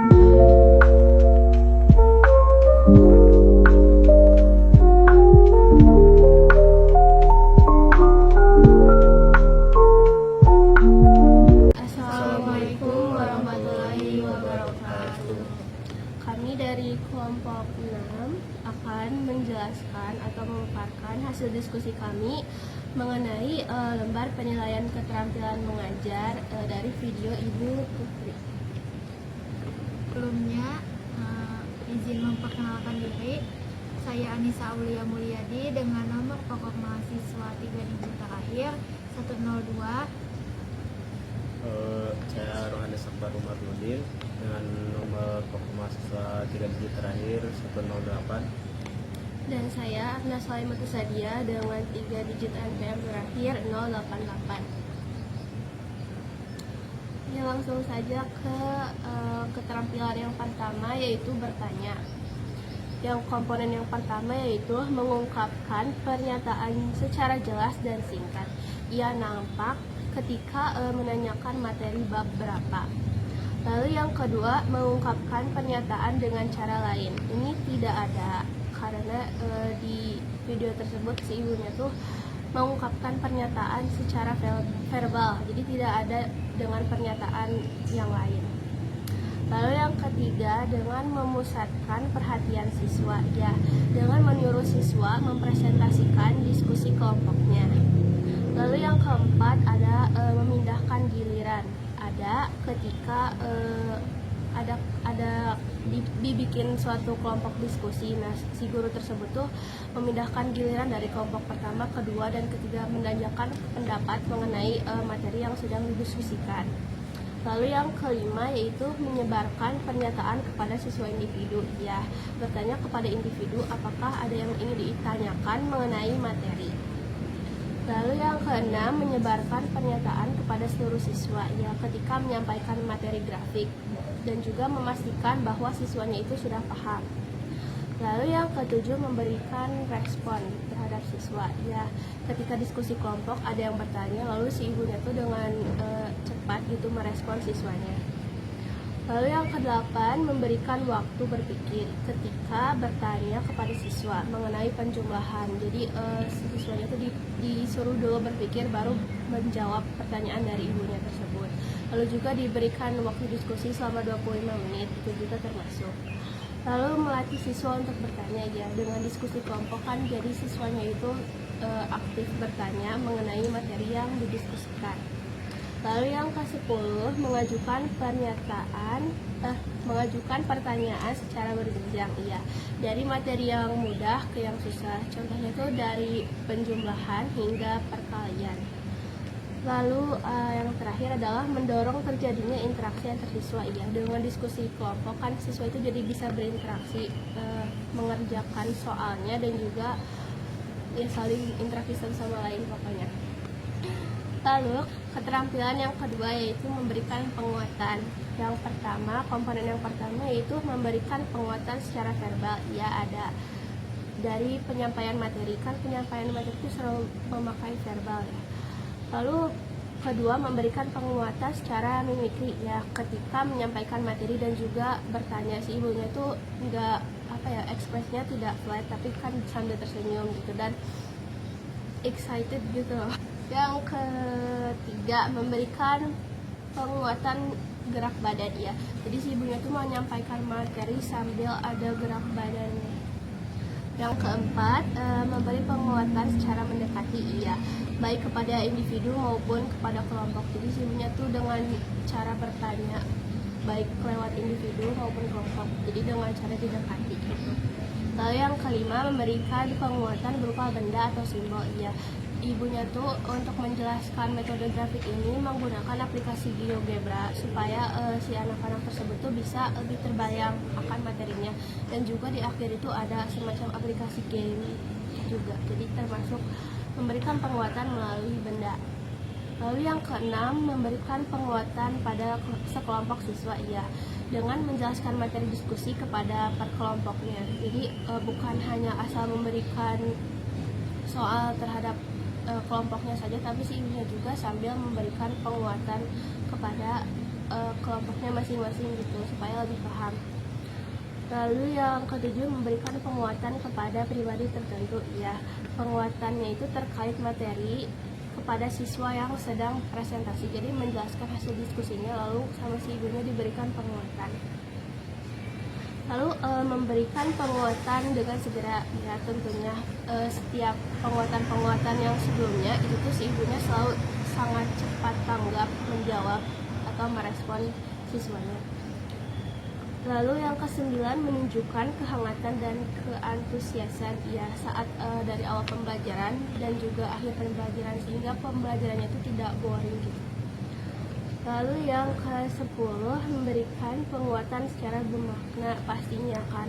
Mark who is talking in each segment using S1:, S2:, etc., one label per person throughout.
S1: Assalamualaikum warahmatullahi wabarakatuh. Kami dari kelompok 6 akan menjelaskan atau memaparkan hasil diskusi kami mengenai lembar penilaian keterampilan mengajar dari video Ibu Putri.
S2: Sebelumnya, izin memperkenalkan diri. Saya Anissa Aulia Mulyadi dengan nomor pokok mahasiswa 3 digit terakhir 102.
S3: Saya Rohanes Akbar Umar Nudin dengan nomor pokok mahasiswa 3 digit terakhir 108.
S1: Dan saya Agnes Salimatu Sadia dengan 3 digit NPM terakhir 088. Ya, langsung saja ke keterampilan yang pertama, yaitu bertanya. Yang komponen yang pertama yaitu mengungkapkan pernyataan secara jelas dan singkat. Ia nampak ketika menanyakan materi bab berapa. Lalu yang kedua, mengungkapkan pernyataan dengan cara lain. Ini tidak ada karena di video tersebut si ibunya tuh mengungkapkan pernyataan secara verbal, jadi tidak ada dengan pernyataan yang lain. Lalu yang ketiga, dengan memusatkan perhatian siswa, ya, dengan menyuruh siswa mempresentasikan diskusi kelompoknya. Lalu yang keempat ada memindahkan giliran. Ada ketika ada dibikin suatu kelompok diskusi. Nah, si guru tersebut tuh memindahkan giliran dari kelompok pertama, kedua, dan ketiga menanyakan pendapat mengenai materi yang sedang didiskusikan. Lalu yang kelima yaitu menyebarkan pernyataan kepada siswa individu, ya, bertanya kepada individu apakah ada yang ingin ditanyakan mengenai materi. Lalu yang keenam, menyebarkan pernyataan kepada seluruh siswa, ya, ketika menyampaikan materi grafik dan juga memastikan bahwa siswanya itu sudah paham. Lalu yang ketujuh, memberikan respon terhadap siswa, ya, ketika diskusi kelompok ada yang bertanya lalu si ibunya tuh dengan cepat gitu merespon siswanya. Lalu yang kedelapan, memberikan waktu berpikir ketika bertanya kepada siswa mengenai penjumlahan. Jadi siswanya tuh disuruh dulu berpikir baru menjawab pertanyaan dari ibunya tersebut. Lalu juga diberikan waktu diskusi selama 25 menit, itu juga termasuk. Lalu melatih siswa untuk bertanya, ya, dengan diskusi kelompok kan jadi siswanya itu aktif bertanya mengenai materi yang didiskusikan. Lalu yang ke-10, mengajukan pertanyaan secara berjenjang, ya, dari materi yang mudah ke yang susah. Contohnya itu dari penjumlahan hingga perkalian. Lalu yang terakhir adalah mendorong terjadinya interaksi antar siswa, ya, dengan diskusi kelompok kan siswa itu jadi bisa berinteraksi, mengerjakan soalnya dan juga ya saling interaksi satu sama lain pokoknya. Lalu keterampilan yang kedua yaitu memberikan penguatan. Yang pertama, komponen yang pertama yaitu memberikan penguatan secara verbal, ya, ada dari penyampaian materi, kan penyampaian materi itu selalu memakai verbal, ya. Lalu kedua, memberikan penguatan secara mimikri, ya, ketika menyampaikan materi dan juga bertanya. Si ibunya tuh enggak ekspresinya tidak flat tapi kan sambil tersenyum gitu dan excited gitu. Yang ketiga, memberikan penguatan gerak badan, ya. Jadi si ibunya tuh menyampaikan materi sambil ada gerak badannya. Yang keempat, memberi penguatan secara mendekati, iya, baik kepada individu maupun kepada kelompok. Jadi si ibunya tuh dengan cara bertanya baik lewat individu maupun kelompok, jadi dengan cara didekati gitu. Lalu yang kelima, memberikan penguatan berupa benda atau simbol, iya. Ibunya tuh untuk menjelaskan metode grafik ini menggunakan aplikasi GeoGebra supaya si anak-anak tersebut tuh bisa lebih terbayang akan materinya, dan juga di akhir itu ada semacam aplikasi game juga, jadi termasuk memberikan penguatan melalui benda. Lalu yang keenam, memberikan penguatan pada sekelompok siswa, ya, dengan menjelaskan materi diskusi kepada perkelompoknya. Jadi bukan hanya asal memberikan soal terhadap kelompoknya saja, tapi si ibunya juga sambil memberikan penguatan kepada kelompoknya masing-masing gitu supaya lebih paham. Lalu yang ketujuh, memberikan penguatan kepada pribadi tertentu. Ya, penguatannya itu terkait materi kepada siswa yang sedang presentasi. Jadi menjelaskan hasil diskusinya, lalu sama si ibunya diberikan penguatan. Lalu memberikan penguatan dengan segera. Ya, tentunya setiap penguatan yang sebelumnya itu tuh si ibunya selalu sangat cepat tanggap, menjawab atau merespon siswanya. Lalu yang kesembilan, menunjukkan kehangatan dan keantusiasan ya saat dari awal pembelajaran dan juga akhir pembelajaran, sehingga pembelajarannya itu tidak boring gitu. Lalu yang ke-10, memberikan penguatan secara bermakna. Pastinya kan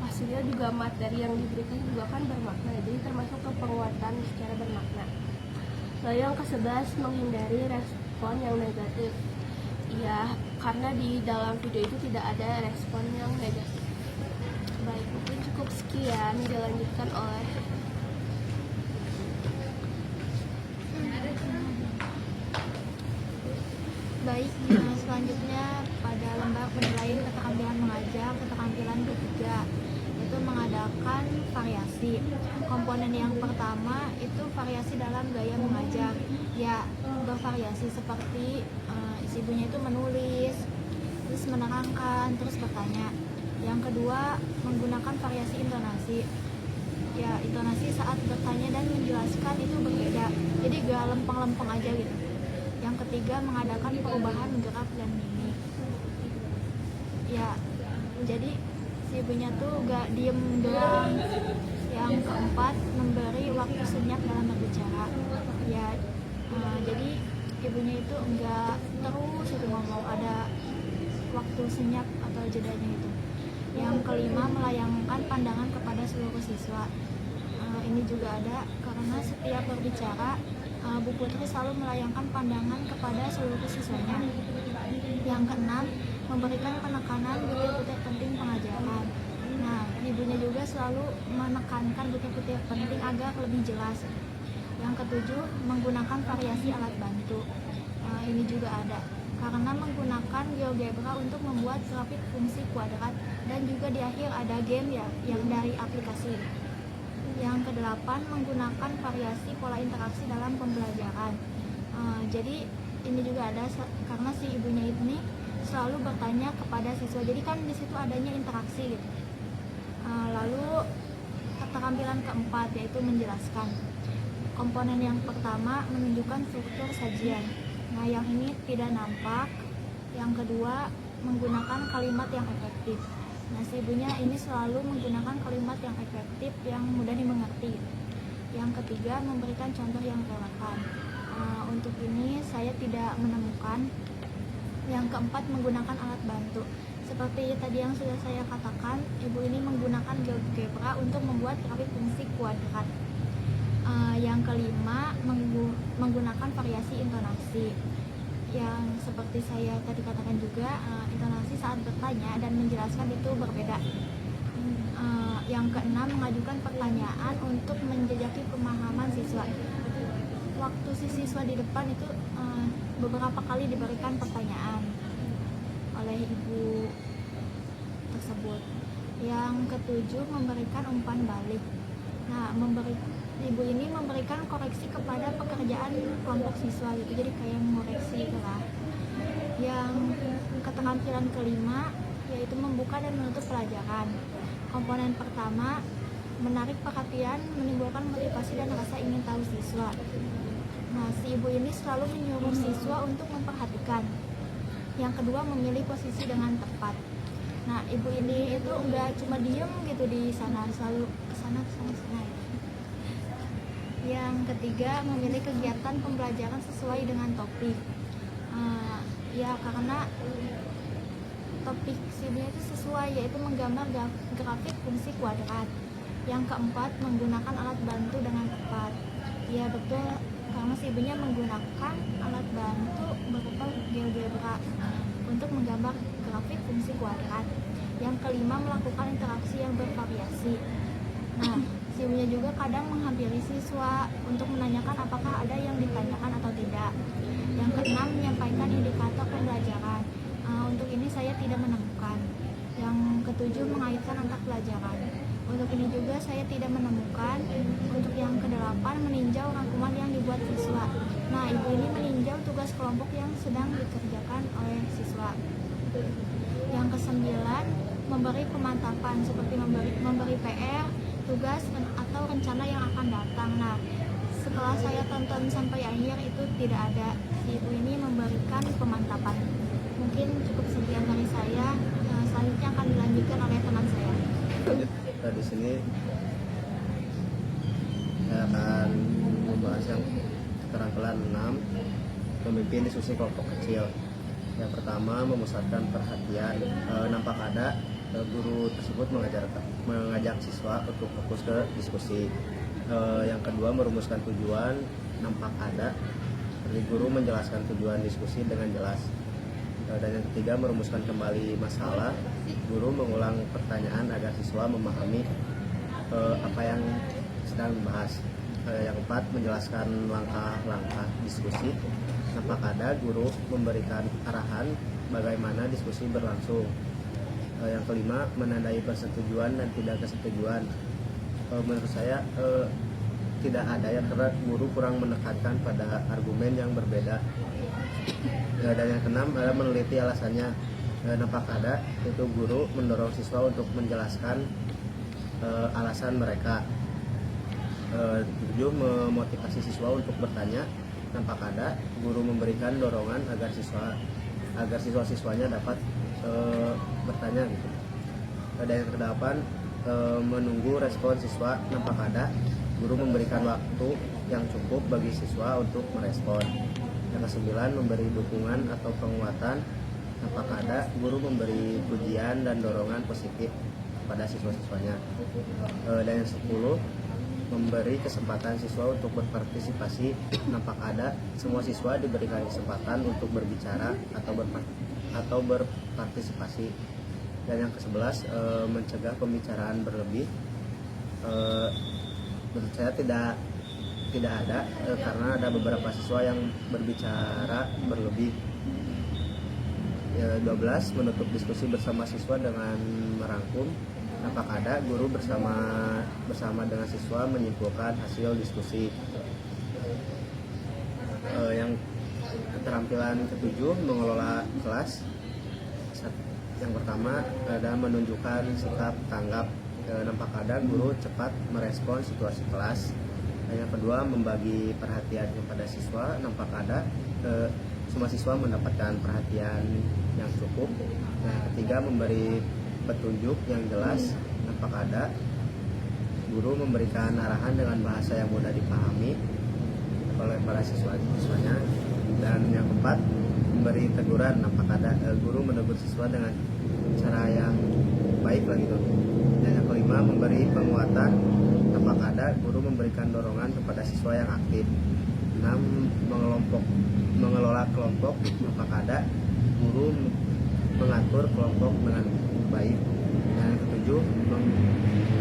S1: pastinya juga materi yang diberikan juga kan bermakna, jadi termasuk ke penguatan secara bermakna. Lalu yang ke-11, menghindari respon yang negatif. Ya, karena di dalam video itu tidak ada respon yang negatif. Baik, mungkin cukup sekian, dilanjutkan oleh
S2: Baik, selanjutnya pada lembar penilaian keterampilan mengajar, keterampilan ketiga itu mengadakan variasi. Komponen yang pertama itu variasi dalam gaya mengajar. Ya, bervariasi seperti isi ibunya itu menulis, terus menerangkan, terus bertanya. Yang kedua, menggunakan variasi intonasi. Ya, intonasi saat bertanya dan menjelaskan itu berbeda. Jadi gak lempeng-lempeng aja gitu. Yang ketiga, mengadakan perubahan gerak dan mimik. Ya, jadi si ibunya tuh gak diem doang. Yang keempat, memberi waktu senyap dalam berbicara. Ya, jadi ibunya itu enggak terus itu ngomong, ada waktu senyap atau jedanya itu. Yang kelima, melayangkan pandangan kepada seluruh siswa. Ini juga ada karena setiap berbicara Bu Putri selalu melayangkan pandangan kepada seluruh siswanya. Yang keenam, memberikan penekanan butir-butir penting pengajaran. Nah, ibunya juga selalu menekankan butir-butir penting agar lebih jelas. Yang ketujuh, menggunakan variasi alat bantu. Ini juga ada karena menggunakan GeoGebra untuk membuat grafik fungsi kuadrat, dan juga di akhir ada game ya yang dari aplikasi. Yang kedelapan, menggunakan variasi pola interaksi dalam pembelajaran. Jadi ini juga ada karena si ibunya ini selalu bertanya kepada siswa. Jadi kan di situ adanya interaksi gitu. Lalu keterampilan keempat yaitu menjelaskan. Komponen yang pertama, menunjukkan struktur sajian. Nah, yang ini tidak nampak. Yang kedua, menggunakan kalimat yang efektif. Nah, si ibunya ini selalu menggunakan kalimat yang efektif, yang mudah dimengerti. Yang ketiga, memberikan contoh yang relevan. Untuk ini saya tidak menemukan. Yang keempat, menggunakan alat bantu. Seperti tadi yang sudah saya katakan, ibu ini menggunakan GeoGebra untuk membuat grafik fungsi kuadrat. Yang kelima, menggunakan variasi intonasi. Yang seperti saya tadi katakan juga, intonasi saat bertanya dan menjelaskan itu berbeda. Yang keenam, mengajukan pertanyaan untuk menjajaki pemahaman siswa. Waktu si siswa di depan itu beberapa kali diberikan pertanyaan oleh ibu tersebut. Yang ketujuh, memberikan umpan balik. Nah, ibu ini memberikan koreksi kepada pekerjaan kelompok siswa gitu, jadi kayak mengoreksi gitu lah. Yang keterampilan kelima yaitu membuka dan menutup pelajaran. Komponen pertama, menarik perhatian, menimbulkan motivasi dan rasa ingin tahu siswa. Nah, si ibu ini selalu menyuruh siswa untuk memperhatikan. Yang kedua, memilih posisi dengan tepat. Nah, ibu ini itu enggak cuma diem gitu di sana, selalu kesana kesana kesana. Yang ketiga, memilih kegiatan pembelajaran sesuai dengan topik. Ya, karena topik sini itu sesuai, yaitu menggambar grafik fungsi kuadrat. Yang keempat, menggunakan alat bantu dengan tepat. Ya, betul, karena si ibunya menggunakan alat bantu berupa GeoGebra untuk menggambar grafik fungsi kuadrat. Yang kelima, melakukan interaksi yang bervariasi. Nah, Si ibunya juga kadang menghampiri siswa untuk menanyakan apakah ada yang ditanyakan atau tidak. Yang keenam, menyampaikan indikator pembelajaran. Untuk ini saya tidak menemukan. Yang ketujuh, mengaitkan antar pelajaran. Untuk ini juga saya tidak menemukan. Untuk yang kedelapan, meninjau rangkuman yang dibuat siswa. Nah, ibu ini meninjau tugas kelompok yang sedang dikerjakan oleh siswa. Yang kesembilan, memberi pemantapan seperti memberi PR, tugas atau rencana yang akan datang. Nah, setelah saya tonton sampai akhir itu tidak ada. Si ibu ini memberikan pemantapan. Mungkin cukup sekian dari saya. Selanjutnya akan dilanjutkan oleh teman saya.
S3: Di sini saya akan membahas yang keterampilan 6, memimpin diskusi kelompok kecil. Yang pertama, memusatkan perhatian. Nampak ada guru tersebut mengajak siswa untuk fokus ke diskusi. Yang kedua, merumuskan tujuan. Nampak ada guru menjelaskan tujuan diskusi dengan jelas. Dan yang ketiga, merumuskan kembali masalah. Guru mengulang pertanyaan agar siswa memahami apa yang sedang dibahas. Yang keempat, menjelaskan langkah-langkah diskusi. Nampak ada guru memberikan arahan bagaimana diskusi berlangsung. Yang kelima, menandai persetujuan dan tidak kesetujuan. Menurut saya tidak ada yang, karena guru kurang menekankan pada argumen yang berbeda. Dan yang keenam adalah meneliti alasannya. Nampak ada itu guru mendorong siswa untuk menjelaskan alasan mereka. 7, memotivasi siswa untuk bertanya. Nampak ada guru memberikan dorongan agar siswa-siswanya dapat bertanya gitu. Dan yang kedelapan, menunggu respon siswa. Nampak ada guru memberikan waktu yang cukup bagi siswa untuk merespon. Yang kesembilan, memberi dukungan atau penguatan. Nampak ada guru memberi pujian dan dorongan positif pada siswa-siswanya. Dan yang 10, memberi kesempatan siswa untuk berpartisipasi. Nampak ada semua siswa diberikan kesempatan untuk berbicara atau berpartisipasi. Dan yang ke-11, mencegah pembicaraan berlebih. Menurut saya tidak ada, karena ada beberapa siswa yang berbicara berlebih. 12, menutup diskusi bersama siswa dengan merangkum. Nampak ada guru bersama dengan siswa menyimpulkan hasil diskusi. Yang keterampilan ke-7, mengelola kelas. Yang pertama ada menunjukkan sikap tanggap. Nampak ada guru cepat merespon situasi kelas. Yang kedua, membagi perhatian kepada siswa. Nampak ada semua siswa mendapatkan perhatian yang cukup. Yang ketiga, memberi petunjuk yang jelas. Nampak ada guru memberikan arahan dengan bahasa yang mudah dipahami oleh para siswanya. Dan yang keempat, memberi teguran. Nampak ada guru menegur siswa dengan cara yang baik lah gitu. Dan yang kelima, memberi penguatan. Nampak ada guru memberikan dorongan kepada siswa yang aktif. 6, mengelola kelompok. Nampak ada guru mengatur kelompok dengan baik. Dan yang ke-7,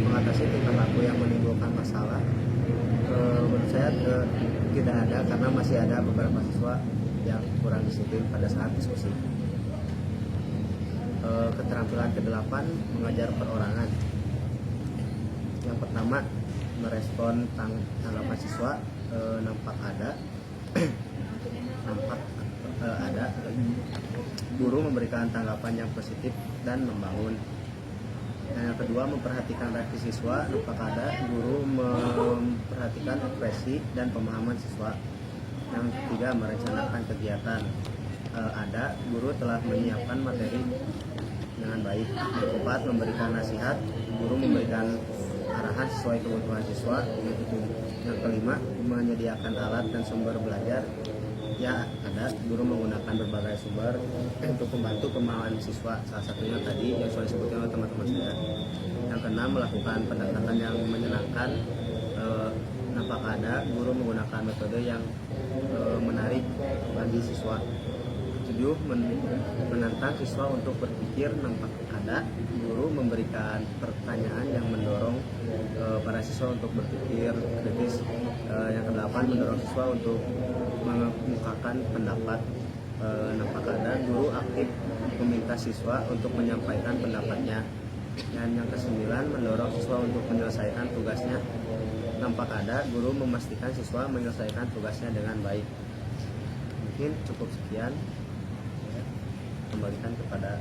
S3: mengatasi tingkah laku yang menimbulkan masalah. Menurut saya tidak ada, karena masih ada beberapa siswa yang kurang disiplin pada saat diskusi. Keterampilan ke-8, mengajar perorangan. Yang pertama, merespon tanggapan siswa. Nampak ada guru memberikan tanggapan yang positif dan membangun. Yang kedua, memperhatikan reaksi siswa. Nampak ada guru memperhatikan ekspresi dan pemahaman siswa. Yang ketiga, merencanakan kegiatan. Ada guru telah menyiapkan materi dengan baik. Yang keempat, memberikan nasihat. Guru memberikan arahan sesuai kebutuhan siswa. Yang kelima, menyediakan alat dan sumber belajar. Ya, ada guru menggunakan berbagai sumber untuk membantu pemahaman siswa. Salah satunya tadi yang sudah disebutkan oleh teman-teman saya. Yang keenam, melakukan pendekatan yang menyenangkan. Nampak ada guru menggunakan metode yang menarik bagi siswa. 7 menantang siswa untuk berpikir nampak ada. Guru memberikan pertanyaan yang mendorong para siswa untuk berpikir kritis. Yang ke-8 mendorong siswa untuk mengemukakan pendapat. Nampak ada, guru aktif meminta siswa untuk menyampaikan pendapatnya. Dan yang ke-9 mendorong siswa untuk menyelesaikan tugasnya. Nampak ada, guru memastikan siswa menyelesaikan tugasnya dengan baik. Mungkin cukup sekian. Kembalikan kepada